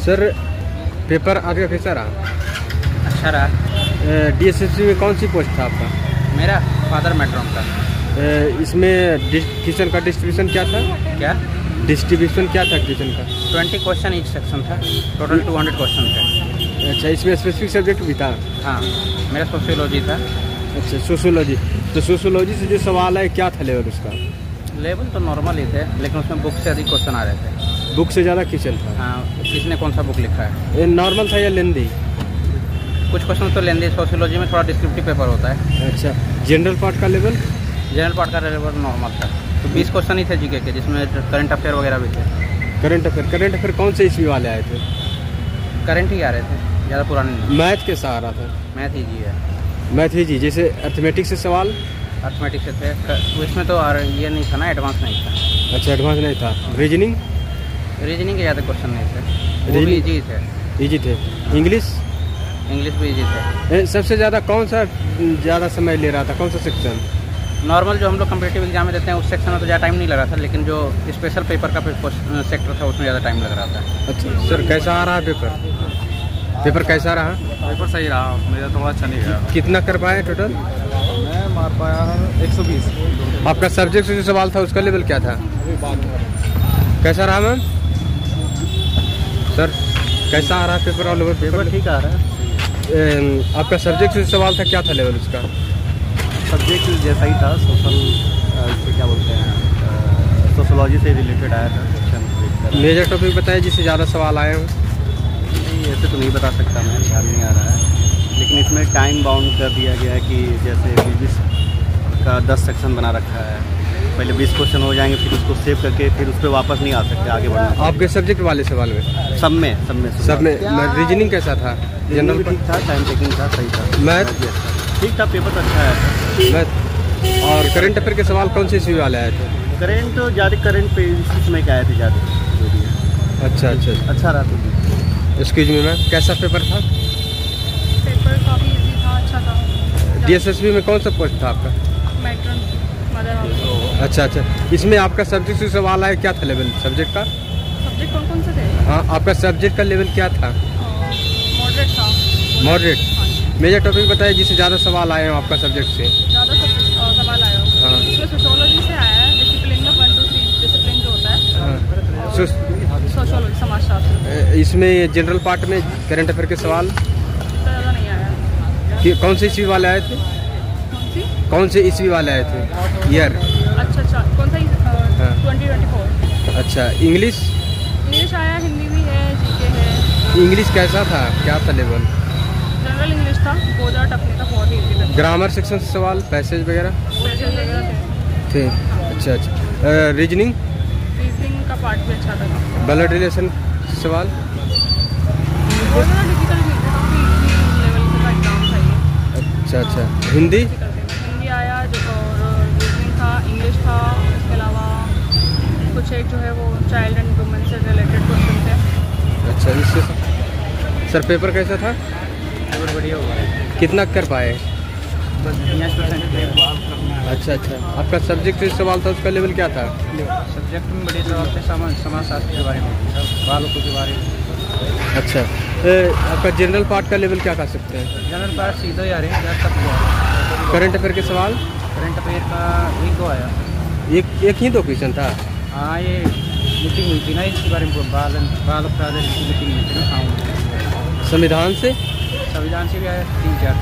Sir paper आपका कैसा रहा? अच्छा रहा। DSSB में कौन सी पोस्ट था आपका? मेरा फादर मेट्रोन था। इसमें क्वेश्चन का डिस्ट्रीब्यूशन क्या था? क्या डिस्ट्रीब्यूशन क्या था क्वेश्चन का? 20 क्वेश्चन ईच सेक्शन था, टोटल 200 क्वेश्चन थे। अच्छा, इसमें स्पेसिफिक सब्जेक्ट भी था? हाँ, मेरा सोशियोलॉजी था। अच्छा, सोशियोलॉजी। तो सोशियोलॉजी से जो सवाल है क्या था लेवल उसका? लेवल तो नॉर्मल ही थे, लेकिन उसमें बुक से अधिक क्वेश्चन आ रहे थे। बुक से ज़्यादा क्वेश्चन था? हाँ, किसने कौन सा बुक लिखा है? नॉर्मल था या लेंदी? कुछ क्वेश्चन तो लेंदी, सोशियोलॉजी में थोड़ा डिस्क्रिप्टिव पेपर होता है। अच्छा, जनरल पार्ट का लेवल? जनरल पार्ट का लेवल नॉर्मल था। तो 20 क्वेश्चन ही थे जीके के, जिसमें करंट अफेयर वगैरह भी थे। करंट अफेयर कौन से ईस्वी वाले आए थे? करंट ही आ रहे थे, ज़्यादा पुराने नहीं। मैथ के सहारा था? मैथ ही जी है। मैथ ही जी, जैसे अर्थमेटिक्स से सवाल? अर्थमेटिक्स से थे, तो इसमें तो ये नहीं था ना, एडवांस नहीं था। अच्छा, एडवांस नहीं था। रीजनिंग? रीजनिंग के ज़्यादा क्वेश्चन नहीं थे, वो भी इजी थे। इजी थे। इंग्लिश? इंग्लिश भी इजी थे। सबसे ज़्यादा कौन सा ज़्यादा समय ले रहा था, कौन सा सेक्शन? नॉर्मल जो हम लोग कम्पिटिटिव एग्जाम में देते हैं उस सेक्शन में तो ज़्यादा टाइम नहीं लग रहा था, लेकिन जो स्पेशल पेपर का सेक्टर था उसमें ज़्यादा टाइम लग रहा था। अच्छा सर, कैसा आ रहा है पेपर कैसा रहा? पेपर सही रहा, मेरा थोड़ा अच्छा नहीं गया। कितना कर पाए टोटल? मैं मार पाया 120। आपका सब्जेक्ट से जो सवाल था उसका लेवल क्या था? कैसा रहा मैम? सर कैसा आ रहा है पेपर? और पेपर ठीक आ रहा है। आपका सब्जेक्ट से जो सवाल था क्या था लेवल उसका? सब्जेक्ट जैसा ही था, सोशल क्या बोलते हैं, सोशोलॉजी से रिलेटेड आया था क्वेश्चन। मेजर टॉपिक बताइए जिससे ज़्यादा सवाल आए हों। नहीं, ऐसे तो नहीं बता सकता मैं, ध्यान नहीं आ रहा है, लेकिन इसमें टाइम बाउंड कर दिया गया है कि जैसे 20 का 10 सेक्शन बना रखा है, पहले 20 क्वेश्चन हो जाएंगे, फिर उसको सेव करके फिर उस पर वापस नहीं आ सकते, आगे बढ़ना। आपके सब्जेक्ट वाले सवाल में? सब में। रीजनिंग कैसा था? जनरल ठीक था, टाइम टेकिंग था, सही था। मैथ ठीक था, पेपर तो अच्छा है। मैथ और करंट अफेयर के सवाल कौन से ईस्वी वाले आए थे? करंट तो ज़्यादा करंट पे इसमें क्या आए थे ज़्यादा जो भी है। अच्छा रहा। तो एक्सक्यूज मी मैम, कैसा पेपर था? पेपर काफ़ी इजी था, अच्छा था। DSSB में कौन सा पोस्ट था आपका? Matron mother house. अच्छा, इसमें आपका सब्जेक्ट से सवाल आया, क्या था लेवल सब्जेक्ट का? सब्जेक्ट कौन कौन से थे? हाँ, आपका सब्जेक्ट का लेवल क्या था? मॉडरेट था। मॉडरेट। मेजर टॉपिक बताइए जिससे ज़्यादा सवाल आए हो आपका सब्जेक्ट से। ज़्यादा सवाल आया हो? हाँ। इसमें सोशियोलॉजी से आया है, डिसिप्लिन में 1 to 3 डिसिप्लिन जो होता है। हाँ। सोशियोलॉजी समाजशास्त्र। इसमें जनरल पार्ट में करंट अफेयर के सवाल ज़्यादा नहीं आया। कौन से ईस्वी वाले आए थे? कौन से ईस्वी वाले आए थे? ईयर? अच्छा, कौन सा? 2024। अच्छा, इंग्लिश आया, हिंदी भी है, जीके है। इंग्लिश कैसा था, क्या था लेवल? जनरल इंग्लिश था, बहुत ज़्यादा टफ नहीं था, बहुत ही इजी था। ग्रामर सेक्शन से सवाल, पैसेज वगैरह थे? अच्छा। रीजनिंग का पार्ट भी अच्छा था। ब्लड रिलेशन सवाल? बहुत ज़्यादा डिफिकल्ट नहीं था, काफ़ी इजी लेवल का एग्जाम था ये। अच्छा। हिंदी आया और रीजनिंग था, इंग्लिश था, इसके अलावा कुछ एक जो है वो चाइल्ड एंड वुमेन से रिलेटेड क्वेश्चन थे। अच्छा, इससे सर पेपर कैसा था? पेपर बढ़िया हुआ। कितना कर पाए? बस 50%। अच्छा, आपका सब्जेक्ट से सवाल था उसका लेवल क्या था? सब्जेक्ट में बढ़िया सवाल थे, समाजशास्त्र के बारे में, बालकों के बारे में। अच्छा, आपका जनरल पार्ट का लेवल क्या कह सकते हैं? जनरल पार्ट सीधा ही आ रहे हैं, तक हुआ। करंट अफेयर के सवाल? करंट अफेयर का 1-2 आया। एक ही 2 क्वेश्चन था? हाँ, ये मीटिंग हुई थी ना इसके बारे में, बाल अपराध की मीटिंग हुई थी ना। हाँ, संविधान से भी आया 3-4।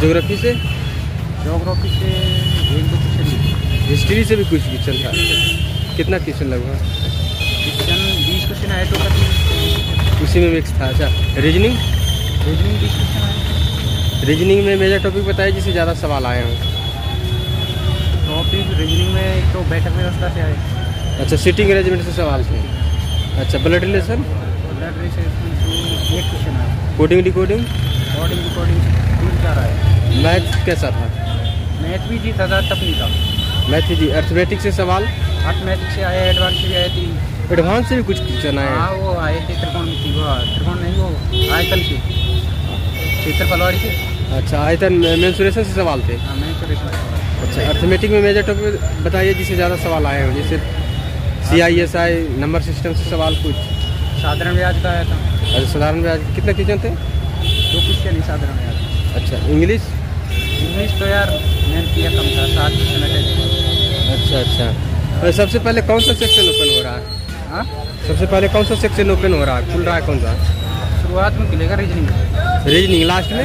ज्योग्राफी से? ज्योग्राफी से 1-2 क्वेश्चन। हिस्ट्री से भी कुछ क्वेश्चन था? कितना क्वेश्चन लगभग? क्वेश्चन 20 क्वेश्चन आए टोटल, उसी में मिक्स था। अच्छा, रीजनिंग 20 क्वेश्चन आए। रीजनिंग में मेजर टॉपिक बताइए जिससे ज़्यादा सवाल आए हों। टॉपिक रीजनिंग में एक तो बैठक व्यवस्था से आए। अच्छा, सिटिंग अरेंजमेंट से सवाल थे। अच्छा, blood relation? Blood relation 1 question आया। Coding decoding? 3-4 आए। मैथ कैसा था? मैथ भी जी था, टफ नहीं था। मैथ जी। अर्थमेटिक्स से सवाल? अर्थमेटिक्स से आए, एडवांस से भी आए 3। एडवांस से भी कुछ क्वेश्चन आए? हाँ, वो आए थे त्रिकोणमिति, त्रिकोण नहीं, वो आयतन की क्षेत्रफलवारी से। अच्छा, आयतन मेंसुरेशन से सवाल थे? हाँ, मेंसुरेशन। अच्छा, अर्थमेटिक में मेजर टॉपिक बताइए जिससे ज़्यादा सवाल आए हों, जैसे CISI नंबर सिस्टम से सवाल कुछ? साधारण ब्याज का आया था। अच्छा, साधारण ब्याज कितने क्वेश्चन थे? 2 क्वेश्चन ही साधारण ब्याज। अच्छा, इंग्लिश? इंग्लिश तो यार मैंने किया कम था, 7 क्वेश्चन अटेंड। अच्छा अच्छा। सबसे पहले कौन सा सेक्शन ओपन हो रहा है? हाँ, सबसे पहले कौन सा सेक्शन ओपन हो रहा है, खुल रहा है कौन सा? शुरुआत में खुलेगा रीजनिंग। रीजनिंग लास्ट में?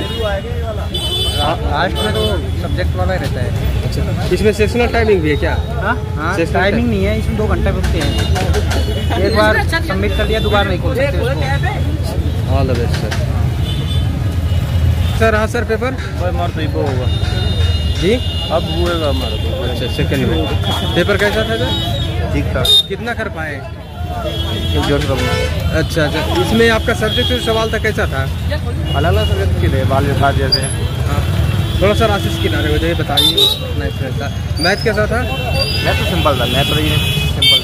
लास्ट में तो सब्जेक्ट वाला ही रहता है। अच्छा, इसमें सेक्शनल टाइमिंग भी है क्या? हाँ, Sessional टाइमिंग नहीं है, इसमें 2 घंटे रुकते हैं। एक बार सबमिट कर लिया, दोबारा नहीं खोल सकते उसको। All the best sir. Sir हाँ सर, पेपर हमारा तो इको होगा जी, अब हुएगा हमारा तो। अच्छा सेकंड में। पेपर कैसा था सर? ठीक था, कितना कर पाए? 1.5 रुपये। अच्छा अच्छा, इसमें आपका सब्जेक्ट जो सवाल था कैसा था? अलग अलग सब्जेक्ट के थे, बाल विकास जैसे। हाँ, थोड़ा सा आशीष किनारे हो जाइए, बताइए अपना एक्सपीरियंस था। मैथ कैसा था? मैं तो सिंपल था, मैं तो सिंपल।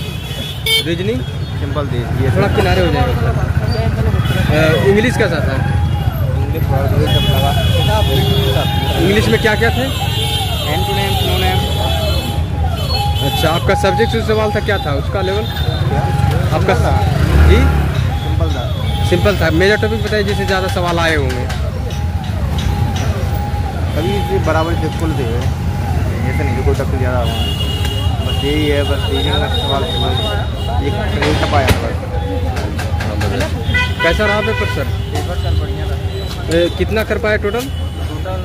रीजनिंग सिंपल थी ये थोड़ा किनारे हो जाएगा सर। इंग्लिश कैसा था? इंग्लिश में क्या क्या थे? And to name, no name. अच्छा, आपका सब्जेक्ट जो सवाल था क्या था उसका लेवल? आपका जी सिंपल था। सिंपल था। मेजर टॉपिक बताइए जिससे ज़्यादा सवाल आए होंगे। कभी बराबर बिल्कुल थे, ऐसे नहीं कोई टक्कर ज़्यादा हुआ। बस यही है, बस रीजनिंग का सवाल एक टपाया था। कैसा रहा पेपर सर? पेपर सर बढ़िया था। कितना कर पाए टोटल? टोटल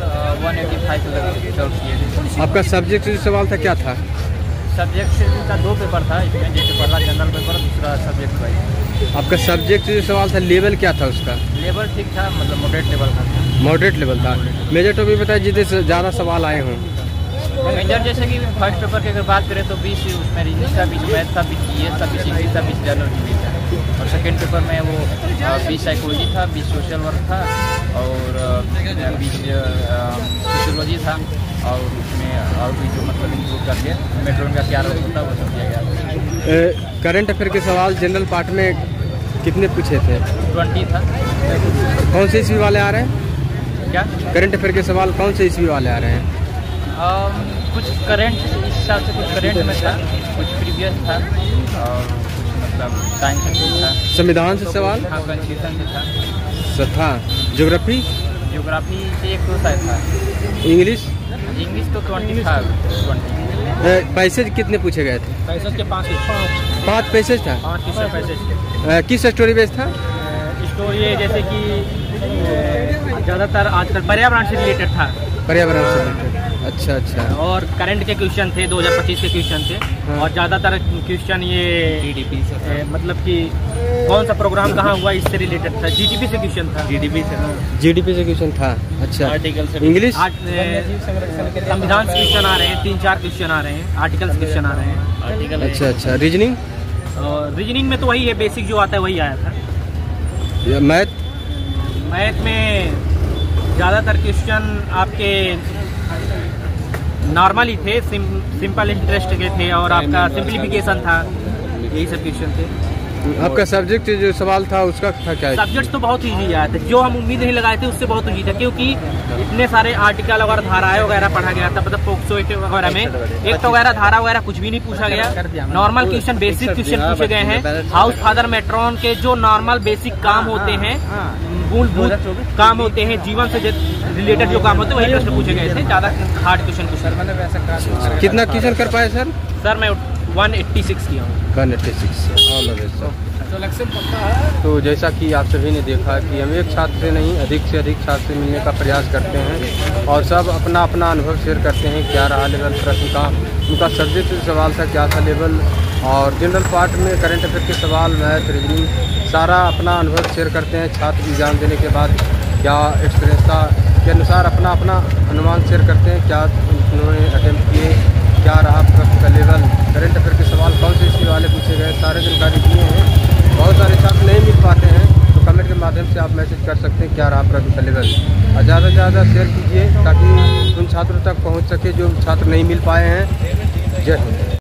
185 रिजल्ट किए थे। आपका सब्जेक्ट जो सवाल था क्या था? सब्जेक्ट का 2 पेपर था इसमें, जैसे पहला जनरल पेपर, दूसरा सब्जेक्ट वाइज। आपका सब्जेक्ट जो सवाल था लेवल क्या था उसका? लेवल ठीक था, मतलब मॉडरेट लेवल का था। मॉडरेट लेवल था। मेजर टॉपिक बताइए जिससे ज़्यादा सवाल आए हों। मेजर जैसे कि फर्स्ट पेपर की अगर बात करें तो 20 उसमें रीजनिंग था, 20 मैथ था, 20 जीएस था, 20 इंग्लिश था, 20 जनरल इंग्लिश था। और सेकेंड पेपर में वो 20 साइकोलॉजी था, 20 सोशल वर्क था और 20 सोशियोलॉजी था। और उसमें और भी जो मतलब इंक्लूड करके मेट्रोन का क्या रोल होता है वो सब दिया गया। करंट अफेयर के सवाल जनरल पार्ट में कितने पूछे थे? 20 था। कौन से ईस्वी वाले आ रहे हैं? क्या करंट अफेयर के सवाल कौन से ईस्वी वाले आ रहे हैं? कुछ करंट इस हिसाब से, कुछ करंट में था, कुछ प्रीवियस था और कुछ मतलब टाइम से था। संविधान से सवाल? हाँ, कॉन्स्टिट्यूशन से था। ज्योग्राफी? ज्योग्राफी से 1-2 शायद था। इंग्लिश? इंग्लिश तो 20 था। 20 पैसेज कितने पूछे गए थे? पैसेज के 5 पैसेज था। 5 पैसेज थे। किस स्टोरी बेस था? स्टोरी जैसे कि ज़्यादातर आजकल पर्यावरण से रिलेटेड था। पर्यावरण से रिलेटेड। अच्छा अच्छा। और करंट के क्वेश्चन थे, 2025 के क्वेश्चन थे। हाँ। और ज़्यादातर क्वेश्चन ये जीडीपी से, मतलब कि कौन सा प्रोग्राम कहाँ हुआ इससे रिलेटेड था। जीडीपी से क्वेश्चन था। जीडीपी से क्वेश्चन था। अच्छा। आर्टिकल से। इंग्लिश? संविधान से क्वेश्चन आ रहे हैं, 3-4 क्वेश्चन आ रहे हैं। आर्टिकल से क्वेश्चन आ रहे हैं। अच्छा अच्छा। रीजनिंग? रीजनिंग में तो वही है, बेसिक जो आता है वही आया था। मैथ? मैथ में ज़्यादातर क्वेश्चन आपके नॉर्मल ही थे, सिंपल इंटरेस्ट के थे और आपका सिंप्लीफिकेशन था, यही सब क्वेश्चन थे। आपका सब्जेक्ट जो सवाल था उसका था क्या? सब्जेक्ट तो बहुत ईजी आया था, जो हम उम्मीद नहीं लगाए थे उससे बहुत ईजी था, क्योंकि इतने सारे आर्टिकल वगैरह, धाराएं वगैरह पढ़ा गया था। मतलब पोक्सो एक्ट वगैरह में एक्ट वगैरह, धारा वगैरह कुछ भी नहीं पूछा गया। नॉर्मल क्वेश्चन, बेसिक क्वेश्चन पूछे गए हैं। हाउस फादर मैट्रॉन के जो नॉर्मल बेसिक काम होते हैं, मूलभूत काम होते हैं, जीवन से रिलेटेड जो काम होते हैं, वही प्रश्न पूछे गए थे। ज़्यादा हार्ड क्वेश्चन पूछा। कितना क्वेश्चन कर पाए सर? सर मैं 186 किया हूँ। 186। तो जैसा कि आप सभी ने देखा कि हम एक छात्र से नहीं, अधिक से अधिक छात्र से मिलने का प्रयास करते हैं और सब अपना अपना अनुभव शेयर करते हैं। क्या रहा लेवल प्रश्न का, उनका सब्जेक्ट सवाल था क्या था लेवल, और जनरल पार्ट में करंट अफेयर के सवाल, मैथ, रीजनिंग, सारा अपना अनुभव शेयर करते हैं। छात्र एग्जाम देने के बाद क्या एक्सपीरियंस था के अनुसार अपना अपना अनुमान शेयर करते हैं। क्या उन्होंने अटेम्प्ट किए, क्या रहा प्रश्न का लेवल, करंट अफेयर के सवाल कौन से इसके वाले पूछे गए, सारे जानकारी दिए हैं। बहुत सारे छात्र नहीं मिल पाते हैं तो कमेंट के माध्यम से आप मैसेज कर सकते हैं क्या रहा प्रश्न का लेवल, और ज़्यादा से ज़्यादा शेयर कीजिए ताकि उन छात्रों तक पहुंच सके जो छात्र नहीं मिल पाए हैं। जय हिंद।